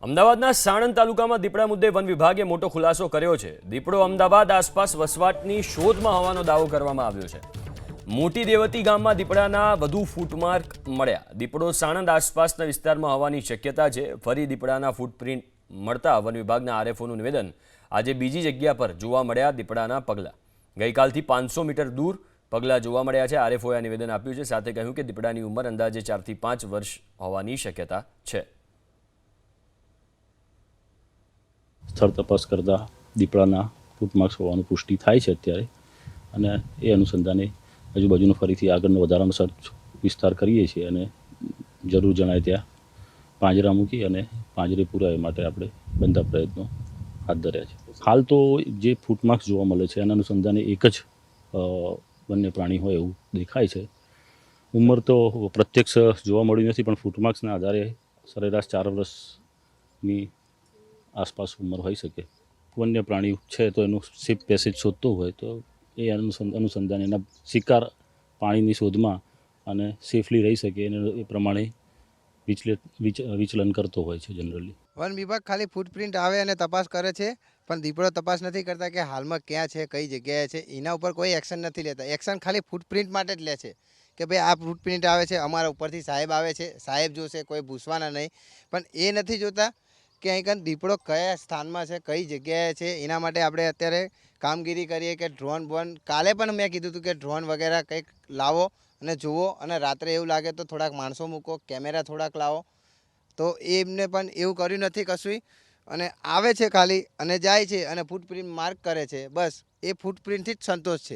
અમદાવાદના સાણંદ તાલુકામાં દીપડા મુદ્દે વન વિભાગે મોટો ખુલાસો કર્યો છે। દીપડો અમદાવાદ આસપાસ વસવાટની શોધમાં હોવાનો દાવો કરવામાં આવ્યો છે। મોટી દેવતી ગામમાં દીપડાના વધુ ફૂટમાર્ક મળ્યા। દીપડો સાણંદ આસપાસના વિસ્તારમાં હોવાની શક્યતા છે। ફરી દીપડાના ફૂટપ્રિન્ટ મળતા વન વિભાગના આરએફઓનું નિવેદન। આજે બીજી જગ્યા પર જોવા મળ્યા દીપડાના પગલા। ગઈકાલથી 500 મીટર દૂર પગલા જોવા મળ્યા છે। આરએફઓએ નિવેદન આપ્યું છે, સાથે કહ્યું કે દીપડાની ઉંમર અંદાજે 4 થી 5 વર્ષ હોવાની શક્યતા છે। સ્થળ તપાસ કરતા દીપડાના ફૂટમાર્ક્સ હોવાનું પુષ્ટિ થાય છે અત્યારે, અને એ અનુસંધાને આજુબાજુનો ફરીથી આગળનો વધારાનો સર્ચ વિસ્તાર કરીએ છીએ અને જરૂર જણાય ત્યાં પાંજરા મૂકી અને પાંજરે પુરાવા માટે આપણે બનતા પ્રયત્નો હાથ ધર્યા છે। હાલ તો જે ફૂટમાર્ક્સ જોવા મળે છે એના અનુસંધાને એક જ વન્ય પ્રાણી હોય એવું દેખાય છે। ઉંમર તો પ્રત્યક્ષ જોવા મળી નથી, પણ ફૂટમાર્ક્સના આધારે સરેરાશ 4 વર્ષની આસપાસ ઉંમર હોઈ શકે। વન્ય પ્રાણી છે તો એનું સેફ પેસેજ શોધતો હોય તો એ અનુસંધાન એના શિકાર પાણીની શોધમાં અને સેફલી રહી શકે એ પ્રમાણે વિચલન કરતો હોય છે જનરલી। વન વિભાગ ખાલી ફૂટપ્રિન્ટ આવે અને તપાસ કરે છે, પણ દીપડો તપાસ નથી કરતા કે હાલમાં ક્યાં છે, કઈ જગ્યાએ છે। એના ઉપર કોઈ એક્શન નથી લેતા। એક્શન ખાલી ફૂટપ્રિન્ટ માટે જ લે છે કે ભાઈ આ ફૂટપ્રિન્ટ આવે છે, અમારા ઉપરથી સાહેબ આવે છે, સાહેબ જોશે, કોઈ ભૂસવાના નહીં। પણ એ નથી જોતા કે અહીં દીપડો કયા સ્થાનમાં છે, કઈ જગ્યાએ છે। એના માટે આપણે અત્યારે કામગીરી કરીએ કે ડ્રોન કાલે પણ મેં કીધું હતું કે ડ્રોન વગેરે કંઈક લાવો અને જુઓ, અને રાત્રે એવું લાગે તો થોડાક માણસો મૂકો, કેમેરા થોડાક લાવો। તો એમને પણ એવું કર્યું નથી કશું, અને આવે છે ખાલી અને જાય છે અને ફૂટપ્રિન્ટ માર્ક કરે છે, બસ એ ફૂટપ્રિન્ટથી જ સંતોષ છે।